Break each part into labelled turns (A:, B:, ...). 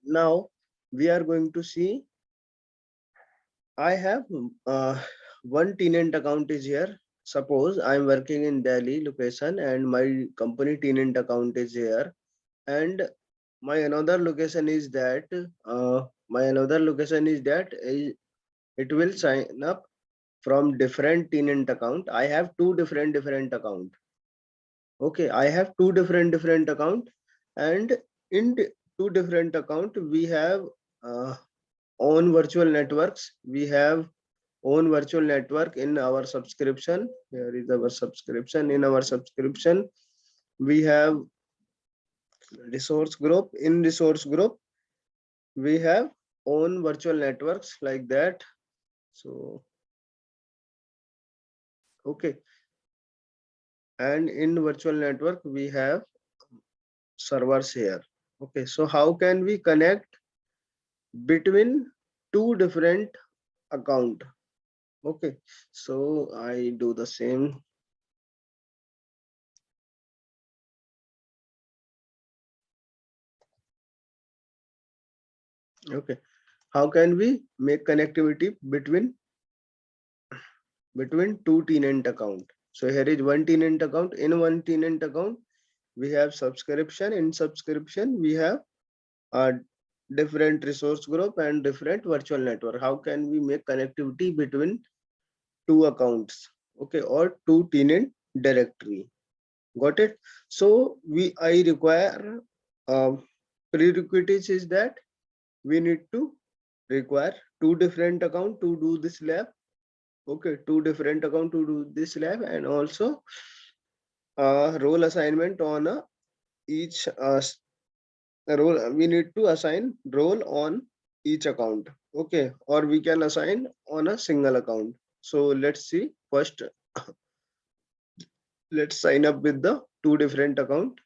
A: now we are going to see. I have one tenant account is here. Suppose I am working in Delhi location and my company tenant account is here, and my another location is that it will sign up from different tenant account. I have two different account. Okay, I have two different account, and in two different account we have uh, own virtual networks. We have own virtual network in our subscription. Here is our subscription. In our subscription, we have resource group. In resource group, we have own virtual networks like that. So, okay. And in virtual network, we have servers here. Okay. So how can we connect between two different account? Okay. So I do the same. Okay. How can we make connectivity between two tenant account? So here is one tenant account. In one tenant account, we have subscription. In subscription, we have a different resource group and different virtual network. How can we make connectivity between two accounts? Okay, or two tenant directory. Got it? So I require prerequisites is that we need to require two different account to do this lab. Okay, two different account to do this lab, and also role assignment on each role. We need to assign role on each account. Okay, or we can assign on a single account. So let's see. First, let's sign up with the two different account.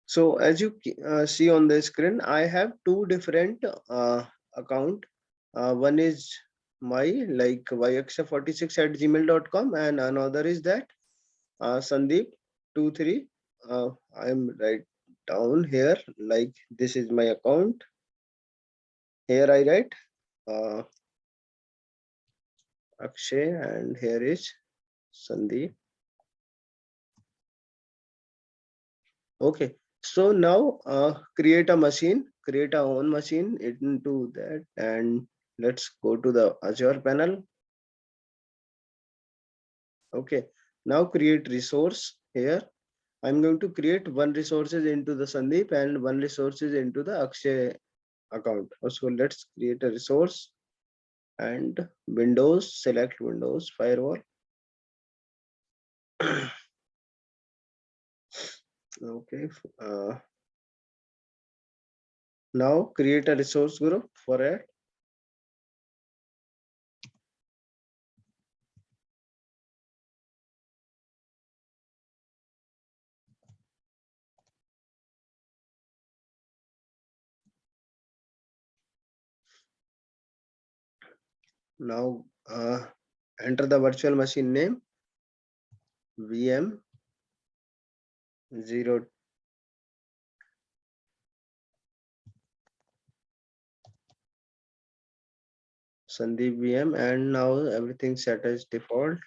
A: So as you see on the screen, I have two different account. One is my like yxa46@gmail.com, and another is that Sandeep23. I'm right down here, like this is my account. Here I write Akshay, and here is Sandeep. Okay, so now create a own machine into that, and let's go to the Azure panel. Okay, now create resource here. I'm going to create one resources into the Sandeep and one resources into the Akshay account. So let's create a resource, and Windows, select Windows firewall. Okay, now create a resource group for it. Now enter the virtual machine name VM 0 Sandeep VM, and now everything set as default.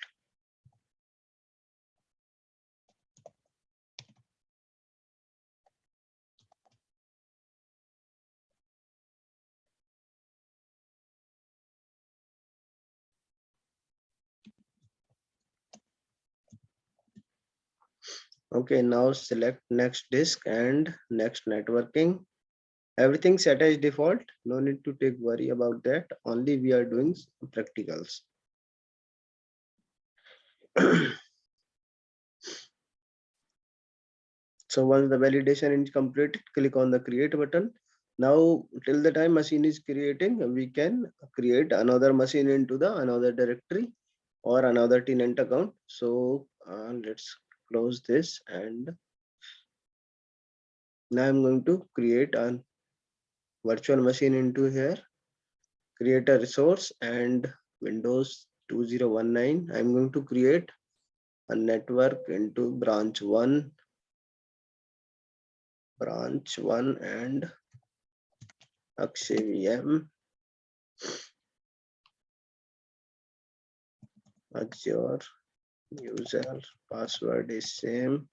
A: Okay, now select next disk and next networking. Everything set as default. No need to take worry about that. Only we are doing practicals. So once the validation is completed, click on the create button. Now till the time machine is creating, we can create another machine into the another directory or another tenant account. So let's close this, and now I'm going to create a virtual machine into here. Create a resource and Windows 2019. I'm going to create a network into branch 1. branch 1 and Akshay VM, Azure user password is same.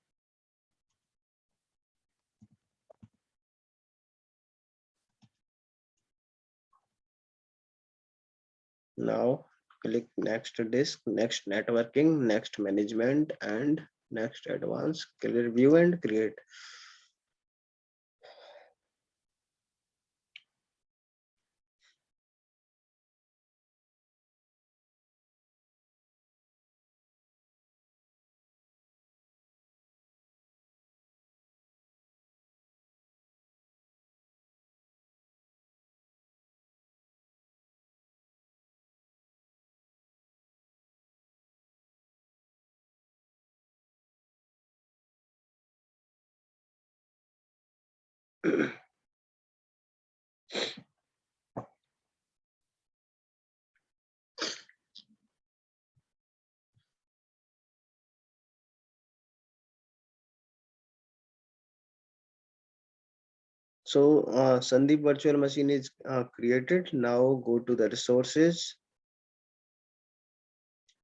A: Now click next disk, next networking, next management, and next advanced. Clear view and create. So Sandeep virtual machine is created. Now go to the resources.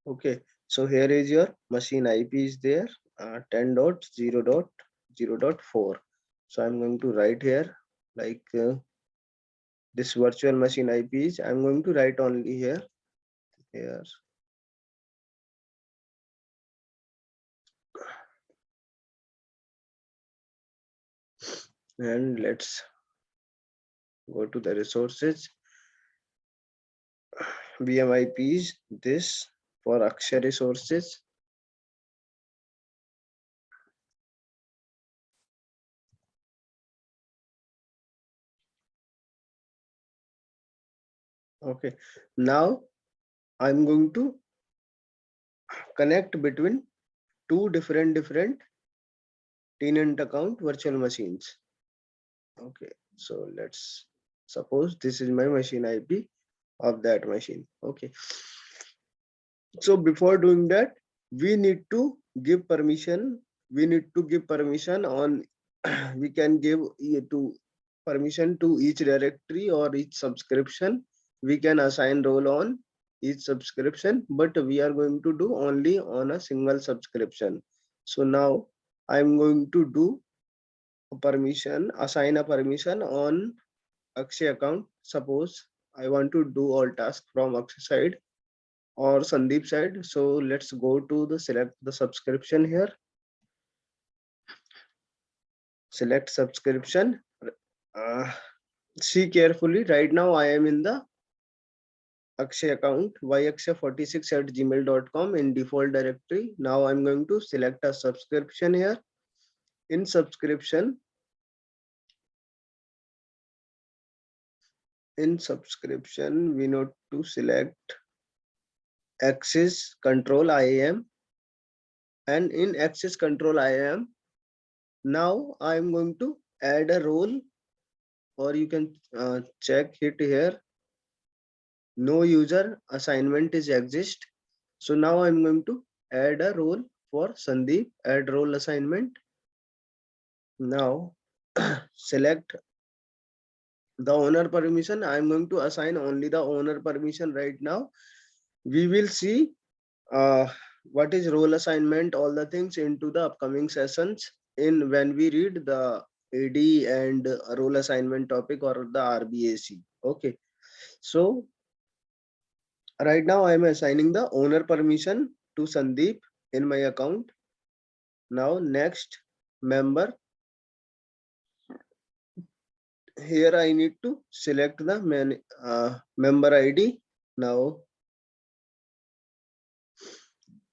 A: Okay, so here is your machine IP is there, 10.0.0.4. So I'm going to write here like this virtual machine IP is, I'm going to write only here. And let's go to the resources. VMIP is this for Akshay resources. Okay, now I'm going to connect between two different tenant account virtual machines. Okay, so let's suppose this is my machine IP of that machine. Okay, so before doing that, we need to give permission. We need to give permission on we can give to permission to each directory or each subscription. We can assign role on each subscription, but we are going to do only on a single subscription. So now I'm going to do a permission, assign a permission on Akshay account. Suppose I want to do all tasks from Akshay side or Sandeep side. So let's go to the select the subscription here. Select subscription. See carefully. Right now I am in the Akshay account yakshay46@gmail.com in default directory. Now I'm going to select a subscription here. In subscription, we need to select access control IAM, and in access control IAM, now I'm going to add a role, or you can check it here. No user assignment is exist. So now I'm going to add a role for Sandeep, add role assignment. Now select the owner permission. I'm going to assign only the owner permission right now. We will see what is role assignment, all the things into the upcoming sessions in when we read the AD and role assignment topic or the RBAC. Okay, so right now I am assigning the owner permission to Sandeep in my account. Now next member, here I need to select the member ID. Now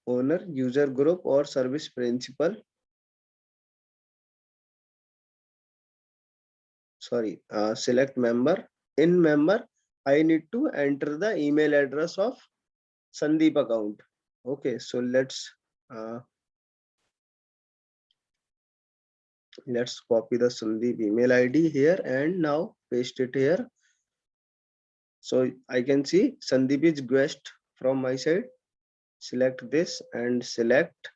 A: owner, user group or service principal. Sorry, select member. In member, I need to enter the email address of Sandeep account. Okay, so let's copy the Sandeep email ID here and now paste it here. So I can see Sandeep is guest from my side. Select this and select.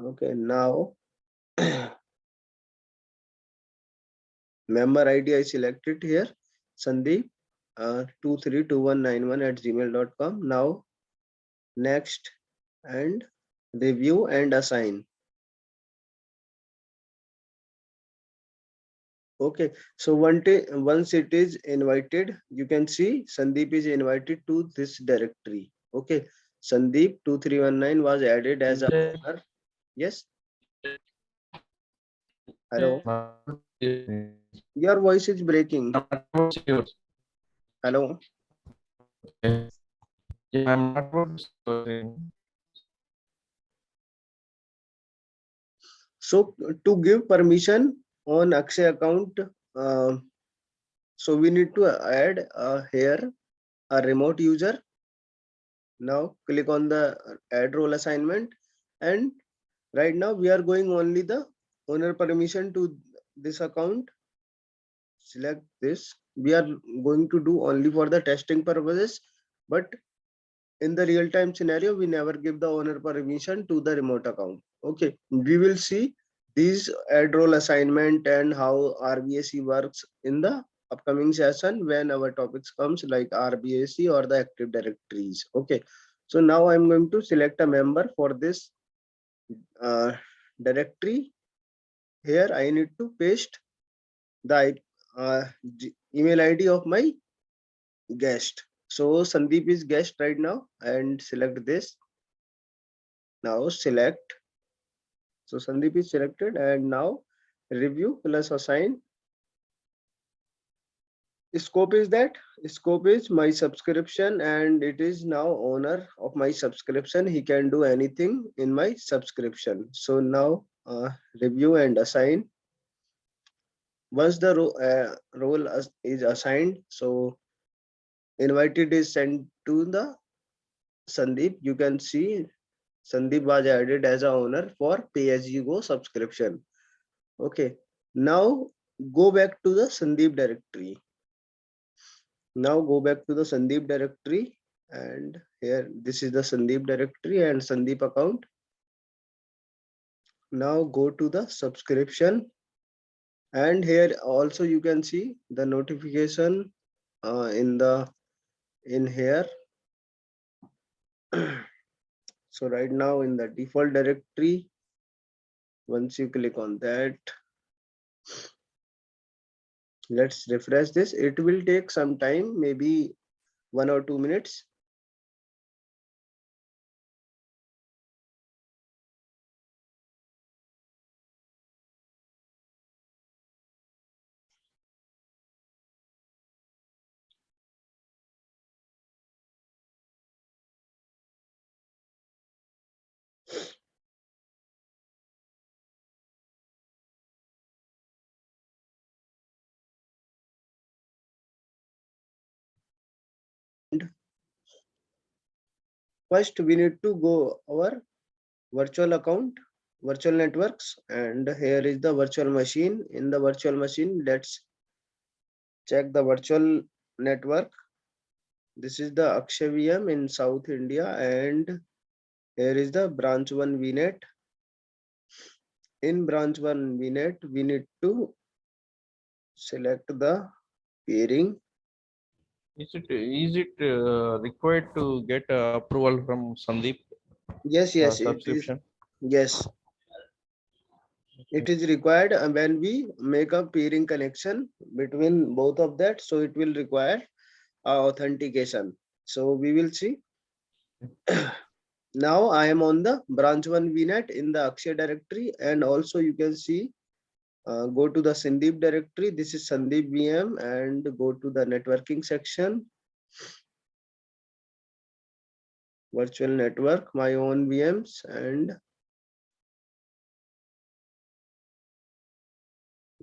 A: Okay, now member ID I selected here, Sandeep 232191@gmail.com. Now next and review and assign. Okay, so once it is invited, you can see Sandeep is invited to this directory. Okay, Sandeep 2319 was added as a owner. Yes. Hello. Your voice is breaking. Hello. So to give permission on Akshay account, uh, so we need to add here a remote user. Now click on the add role assignment, and right now we are going only the owner permission to this account. Select this. We are going to do only for the testing purposes, but in the real-time scenario, we never give the owner permission to the remote account. Okay, we will see these add role assignment and how RBAC works in the upcoming session when our topics comes like RBAC or the Active Directories. Okay, so now I'm going to select a member for this directory. Here I need to paste the email ID of my guest. So Sandeep is guest right now, and select this. Now select. So Sandeep is selected, and now review plus assign. Scope is that scope is my subscription, and it is now owner of my subscription. He can do anything in my subscription. So now review and assign. Once the role is assigned, so invited is sent to the Sandeep. You can see Sandeep was added as a owner for pay as you go subscription. Okay, now go back to the Sandeep directory. Now go back to the Sandeep directory, and here this is the Sandeep directory and Sandeep account. Now go to the subscription, and here also you can see the notification in here. So right now in the default directory, once you click on that, let's refresh this. It will take some time, maybe 1 or 2 minutes. First, we need to go our virtual account, virtual networks, and here is the virtual machine. In the virtual machine, let's check the virtual network. This is the Akshay VM in South India, and here is the branch 1 Vnet. In branch 1 Vnet, we need to select the peering.
B: Is it required to get approval from Sandeep
A: Yes, it is.
B: subscription?
A: Yes, it is required when we make a peering connection between both of that. So it will require authentication. So we will see. Now I am on the branch 1 Vnet in the Akshay directory, and also you can see go to the Sandeep directory. This is Sandeep VM, and go to the networking section, virtual network, my own VMs, and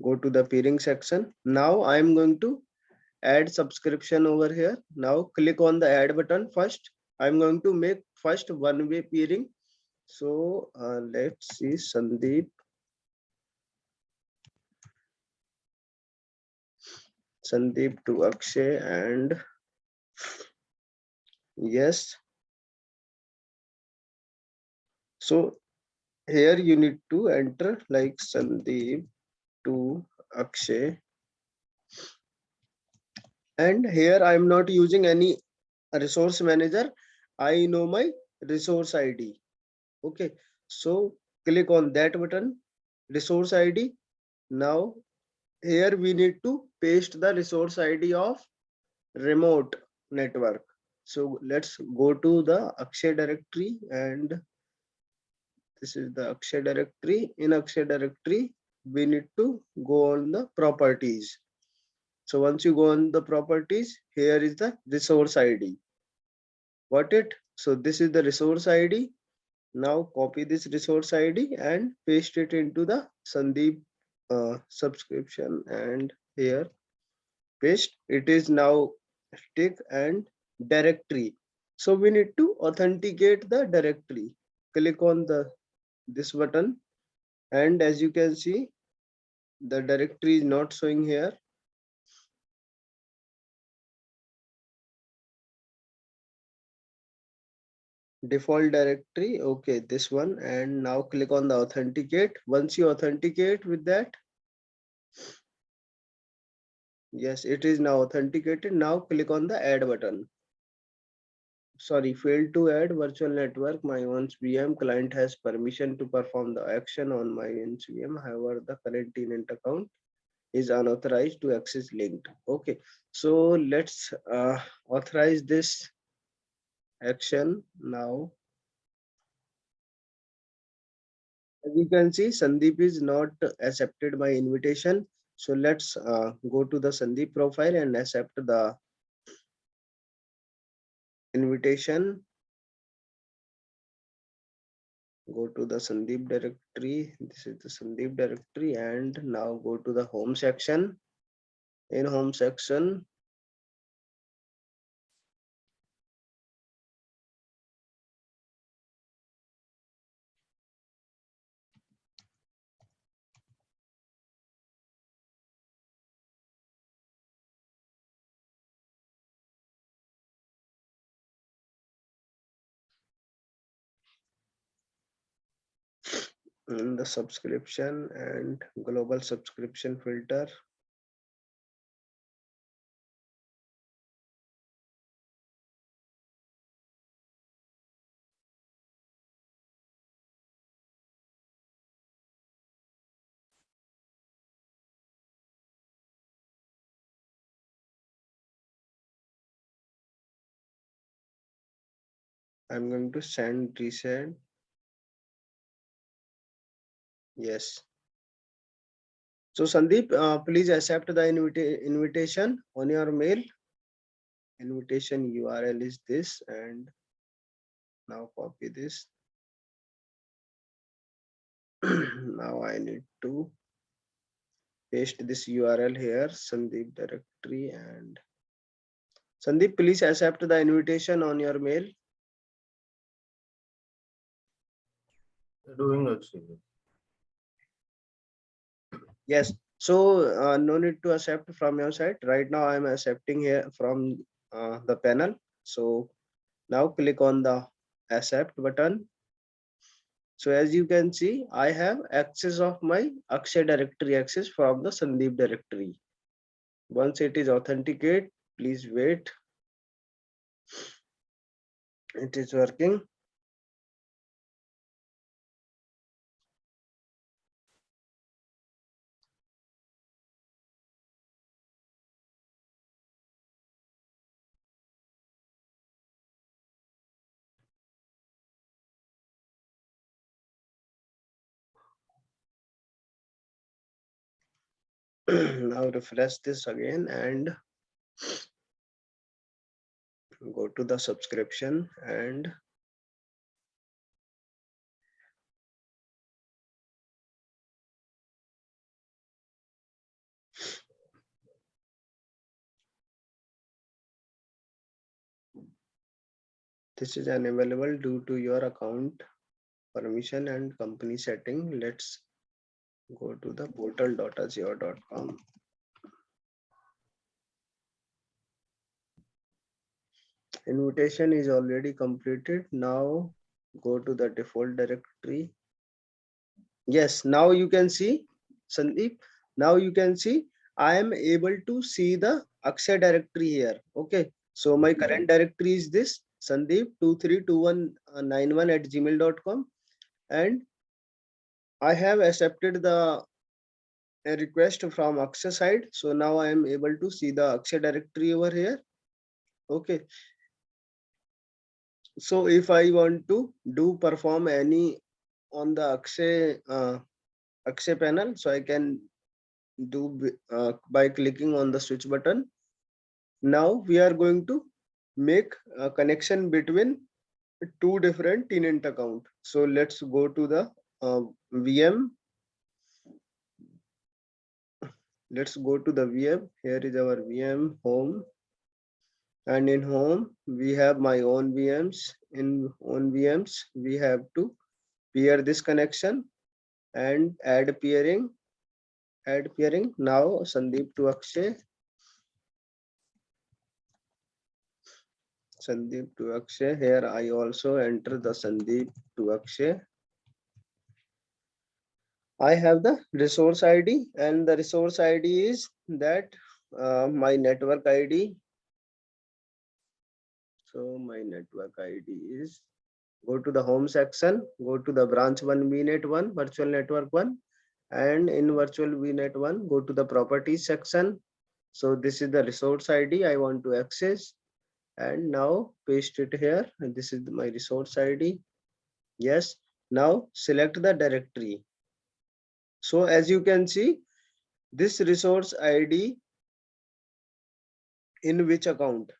A: go to the peering section. Now I am going to add subscription over here. Now click on the add button first. I'm going to make first one-way peering. So let's see Sandeep to Akshay, and yes. So here you need to enter like Sandeep to Akshay. And here I am not using any resource manager. I know my resource ID. Okay, so click on that button, resource ID. Now here we need to paste the resource ID of remote network. So let's go to the Akshay directory, and this is the Akshay directory. In Akshay directory we need to go on the properties. So once you go on the properties, here is the resource ID. Got it? So this is the resource ID. Now copy this resource ID and paste it into the Sandeep subscription, and here paste. It is now stick and directory. So we need to authenticate the directory. Click on the this button, and as you can see, the directory is not showing here. Default directory, okay, this one. And now click on the authenticate. Once you authenticate with that, yes, it is now authenticated. Now click on the add button. Sorry, failed to add virtual network. My own VM client has permission to perform the action on my VM. However, the current tenant account is unauthorized to access linked. Okay, so let's authorize this action now. As you can see, Sandeep is not accepted my invitation. So let's go to the Sandeep profile and accept the invitation. Go to the Sandeep directory. This is the Sandeep directory, and now go to the home section. In home section, in the subscription and global subscription filter, I'm going to send resend. Yes. So Sandeep, please accept the invitation on your mail. Invitation URL is this, and now copy this. Now I need to paste this URL here, Sandeep directory, and Sandeep, please accept the invitation on your mail.
C: Doing actually.
A: Yes. So no need to accept from your side. Right now I'm accepting here from the panel. So now click on the accept button. So as you can see, I have access of my Akshay directory access from the Sandeep directory. Once it is authenticate, please wait. It is working. Now refresh this again and go to the subscription, and this is unavailable due to your account permission and company setting. Let's go to the portal.azure.com. Invitation is already completed. Now go to the default directory. Yes, now you can see, Sandeep, now you can see I am able to see the Akshay directory here. Okay. So my current directory is this Sandeep232191@gmail.com, and I have accepted the request from Akshay side. So now I am able to see the Akshay directory over here. Okay. So if I want to do perform any on the Akshay panel, so I can do by clicking on the switch button. Now we are going to make a connection between two different tenant account. So let's go to the VM. Let's go to the VM. Here is our VM home, and in home we have my own VMs. In own VMs we have to pair this connection and add peering. Add peering. Now Sandeep to Akshay. Sandeep to Akshay. Here I also enter the Sandeep to Akshay. I have the resource ID, and the resource ID is that my network ID. So my network ID is, go to the home section, go to the branch 1 Vnet 1 virtual network 1, and in virtual Vnet 1 go to the properties section. So this is the resource ID I want to access, and now paste it here, and this is my resource ID. Yes. Now select the directory. So as you can see, this resource ID in which account?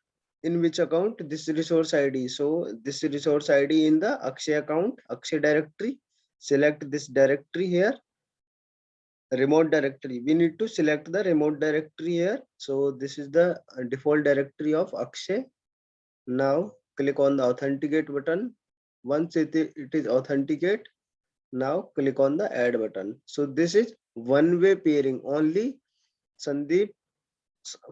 A: In which account this resource ID? So this resource ID in the Akshay account, Akshay directory. Select this directory here, remote directory. We need to select the remote directory here. So this is the default directory of Akshay. Now click on the authenticate button. Once it is authenticate, now click on the add button. So this is one-way pairing only. Sandeep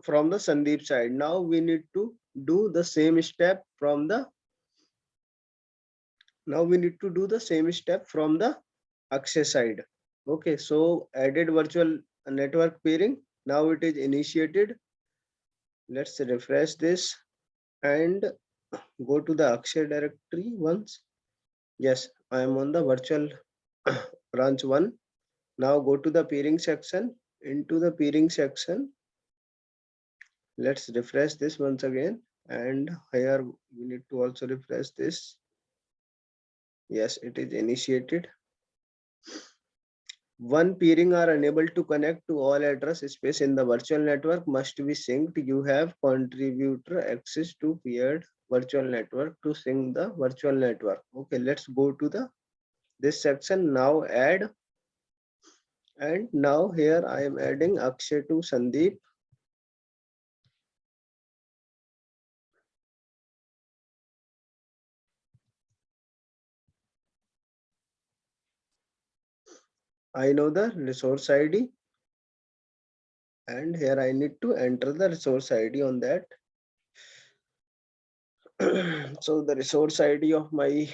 A: from the Sandeep side. Now we need to do the same step from the Akshay side. Okay, so added virtual network pairing. Now it is initiated. Let's refresh this and go to the Akshay directory once. Yes, I am on the virtual branch 1. Now go to the pairing section. Into the pairing section, let's refresh this once again, and here we need to also refresh this. Yes, it is initiated. One peering are unable to connect to all address space in the virtual network must be synced. You have contributor access to paired virtual network to sync the virtual network. Okay, let's go to the this section now. Add, and now here I am adding Akshay to Sandeep. I know the resource ID, and here I need to enter the resource ID on that. So the resource ID of my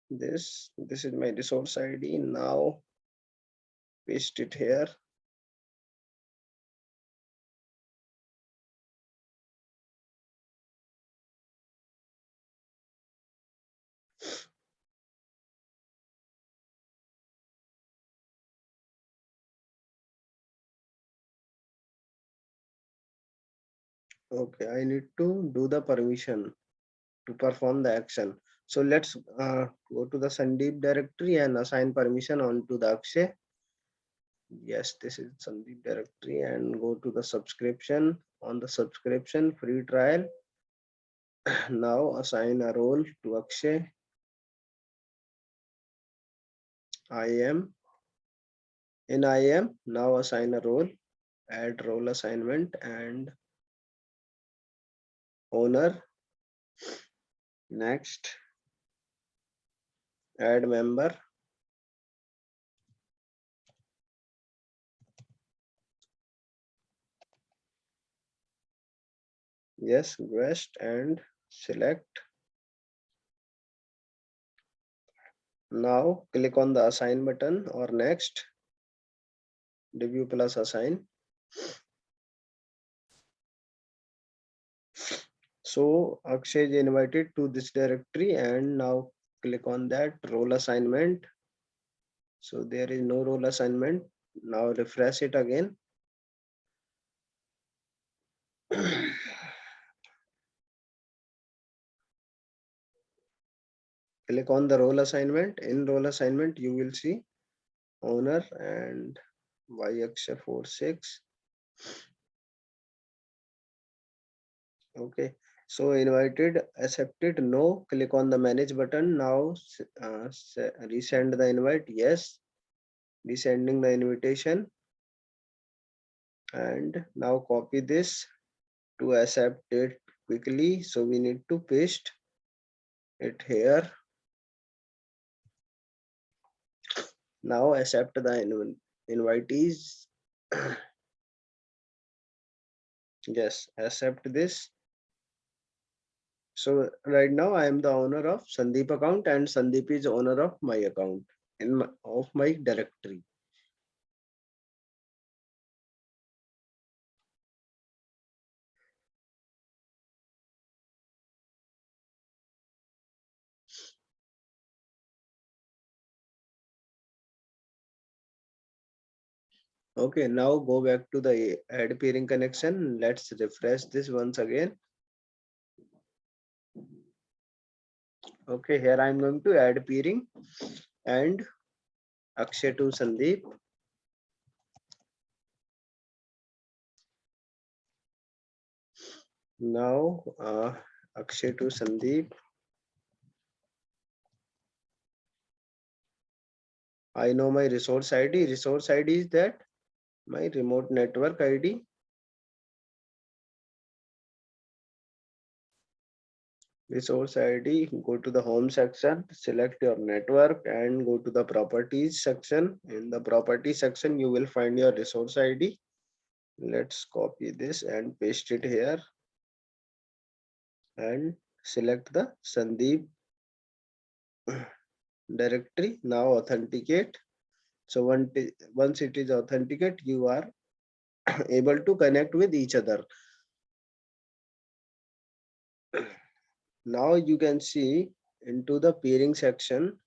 A: this is my resource ID. Now paste it here. Okay, I need to do the permission to perform the action. So let's go to the Sandeep directory and assign permission onto the Akshay. Yes, this is Sandeep directory, and go to the subscription. On the subscription free trial, now assign a role to Akshay. IAM. In IAM, now assign a role, add role assignment and owner. Next, add member. Yes, guest and select. Now click on the assign button or next, review plus assign. So Akshay is invited to this directory, and now click on that role assignment. So there is no role assignment. Now refresh it again. Click on the role assignment. In role assignment, you will see owner and Y Akshay 46. Okay. So invited, accepted, no. Click on the manage button. Now resend the invite. Yes. Resending the invitation. And now copy this to accept it quickly. So we need to paste it here. Now accept the invitees. Yes, accept this. So right now I am the owner of Sandeep account, and Sandeep is owner of my account of my directory. Okay, now go back to the add peering connection. Let's refresh this once again. Okay, here I'm going to add peering and Akshay to Sandeep. Now Akshay to Sandeep. I know my resource ID. Resource ID is that my remote network ID. Resource ID, go to the home section, select your network and go to the properties section. In the property section, you will find your resource ID. Let's copy this and paste it here and select the Sandeep directory. Now authenticate. So once it is authenticate, you are able to connect with each other. Now you can see into the peering section,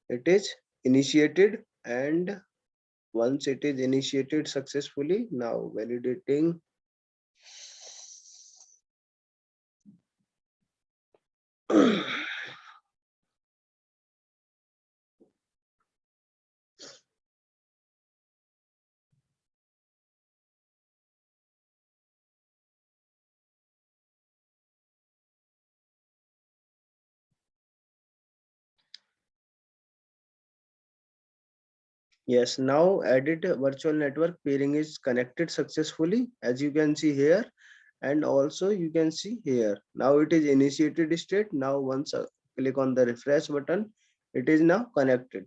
A: it is initiated, and once it is initiated successfully, now validating. Yes, now added virtual network peering is connected successfully, as you can see here, and also you can see here. Now it is initiated state. Now once click on the refresh button, it is now connected.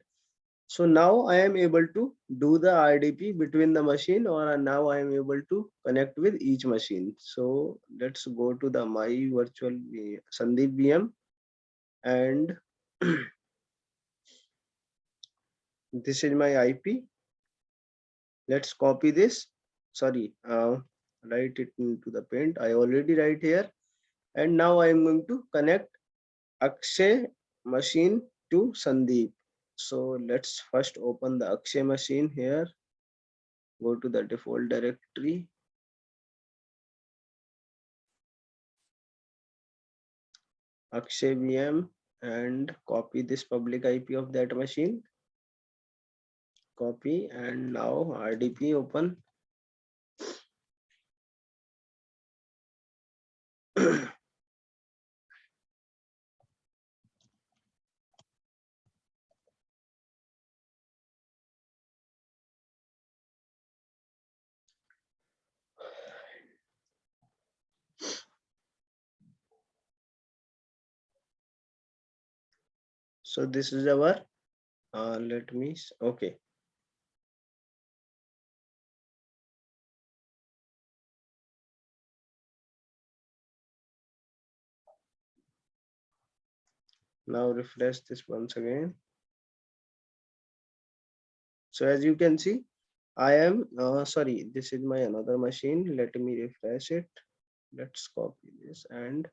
A: So now I am able to do the RDP between the machine, or now I am able to connect with each machine. So let's go to the my virtual Sandeep VM, and this is my IP. Let's copy this. Sorry, write it into the paint. I already write here, and now I am going to connect Akshay machine to Sandeep. So let's first open the Akshay machine here. Go to the default directory. Akshay VM, and copy this public IP of that machine. Copy, and now RDP open. So this is our let me okay. Now refresh this once again. So as you can see, I am sorry, this is my another machine. Let me refresh it. Let's copy this and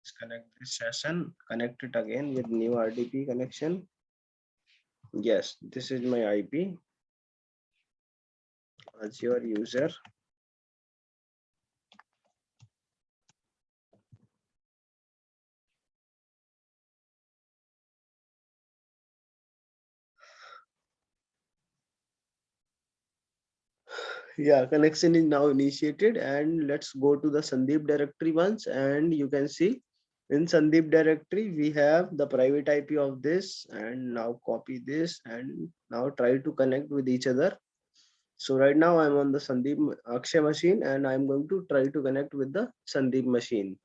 A: disconnect this session, connect it again with new RDP connection. Yes, this is my IP, Azure user. Yeah, connection is now initiated, and let's go to the Sandeep directory once, and you can see in Sandeep directory we have the private IP of this, and now copy this and now try to connect with each other. So right now I'm on the Sandeep Akshay machine, and I'm going to try to connect with the Sandeep machine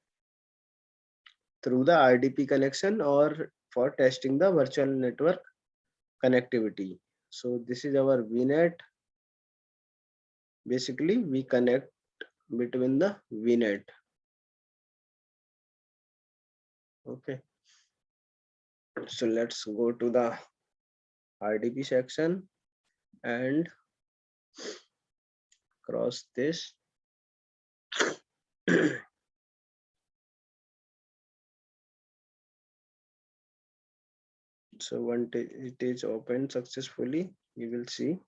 A: through the RDP connection or for testing the virtual network connectivity. So this is our Vnet. Basically, we connect between the Vnet. Okay. So let's go to the RDP section and cross this. So once it is opened successfully, you will see.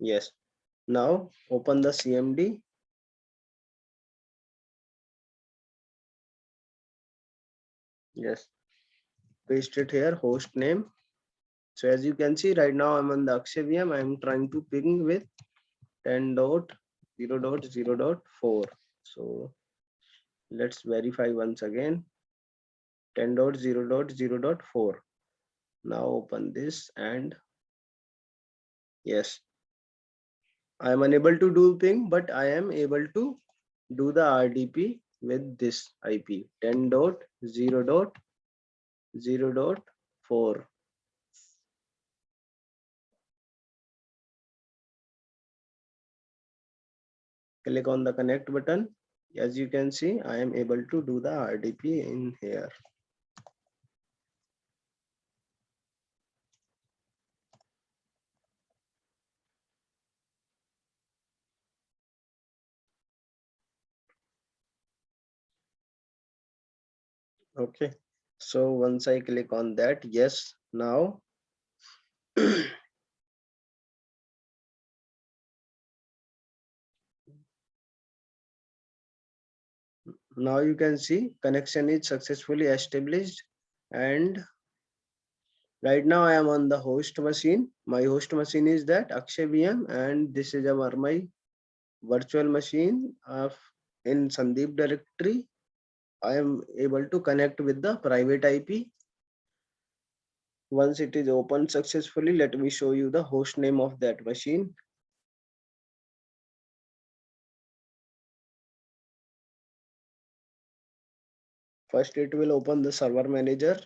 A: Yes. Now open the CMD. Yes. Paste it here, host name. So as you can see right now I'm on the Akshay VM. I'm trying to ping with 10.0.0.4. So let's verify once again. 10.0.0.4. Now open this and yes, I am unable to do ping, but I am able to do the RDP with this IP 10.0.0.4. Click on the connect button. As you can see, I am able to do the RDP in here. Okay. So once I click on that, yes, now now you can see connection is successfully established, and right now I am on the host machine. My host machine is that Akshay VM, and this is our my virtual machine of in Sandeep directory. I am able to connect with the private IP. Once it is opened successfully, let me show you the host name of that machine. First, it will open the server manager.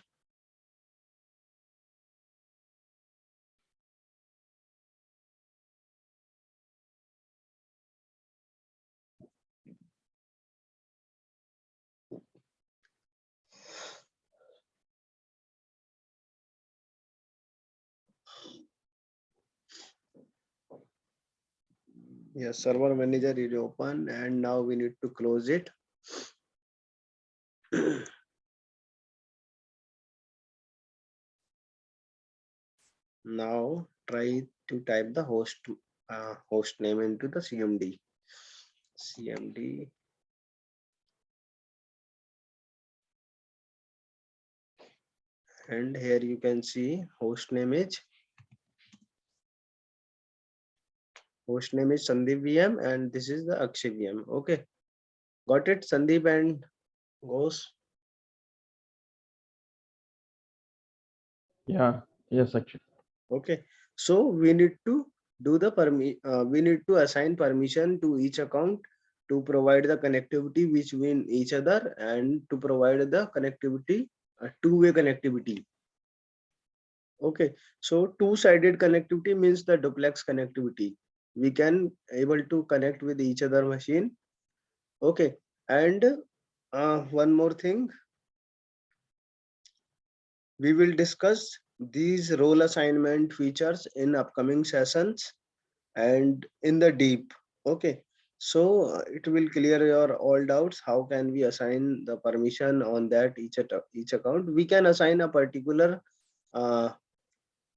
A: Yes, server manager is open, and now we need to close it. Now try to type the host name into the CMD. CMD. And here you can see host name is Sandeep VM, and this is the Akshay VM. Okay, got it, Sandeep and Ghosh.
B: Yeah. Yes, actually.
A: Okay, so we need to do the we need to assign permission to each account to provide the connectivity between each other and to provide the connectivity, two-way connectivity. Okay, so two-sided connectivity means the duplex connectivity. We can able to connect with each other machine. Okay, and one more thing, we will discuss these role assignment features in upcoming sessions and in the deep. Okay, So it will clear your all doubts. How can we assign the permission on that each account? We can assign a particular uh,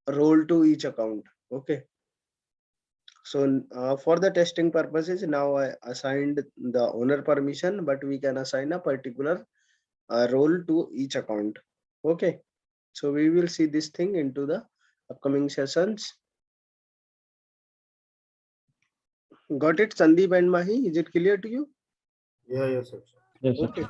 A: role to each account. Okay. So for the testing purposes, now I assigned the owner permission, but we can assign a particular role to each account. Okay. So we will see this thing into the upcoming sessions. Got it, Sandeep and Mahi? Is it clear to you?
C: Yes, sir.
B: Yes, sir.
A: Okay.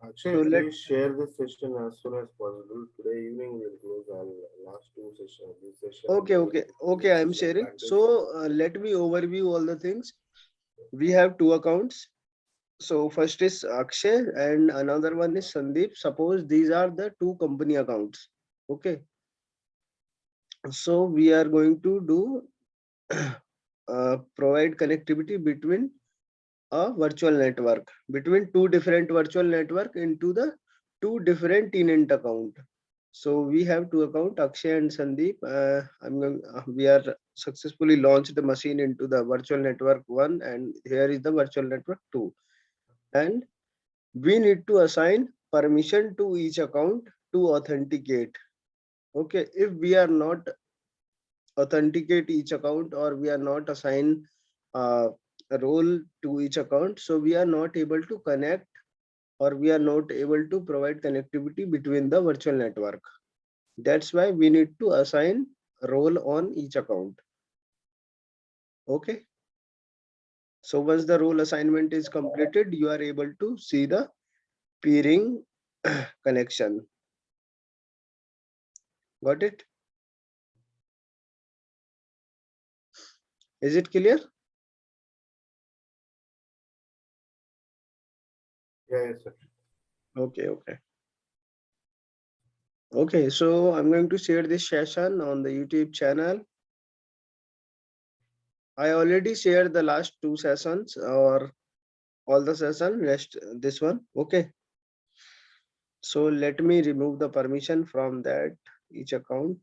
C: Actually,
A: So let
C: please share this session as soon as possible. Today evening we'll close our last two sessions. This session and
A: okay,
C: next
A: I am
C: session
A: sharing.
C: practice.
A: So let me overview all the things. We have two accounts. So first is Akshay and another one is Sandeep. Suppose these are the two company accounts. Okay. So we are going to do provide connectivity between a virtual network, between two different virtual network into the two different tenant account. So we have two account, Akshay and Sandeep. We are successfully launched the machine into the virtual network 1, and here is the virtual network 2. And we need to assign permission to each account to authenticate. Okay, if we are not authenticate each account, or we are not assign a role to each account, so we are not able to connect, or we are not able to provide connectivity between the virtual network. That's why we need to assign role on each account. Okay. So once the role assignment is completed, you are able to see the peering connection. Got it? Is it clear?
C: Yes, sir.
A: Okay, okay. Okay, so I'm going to share this session on the YouTube channel. I already shared the last two sessions, or all the session, rest this one. Okay. So let me remove the permission from that each account.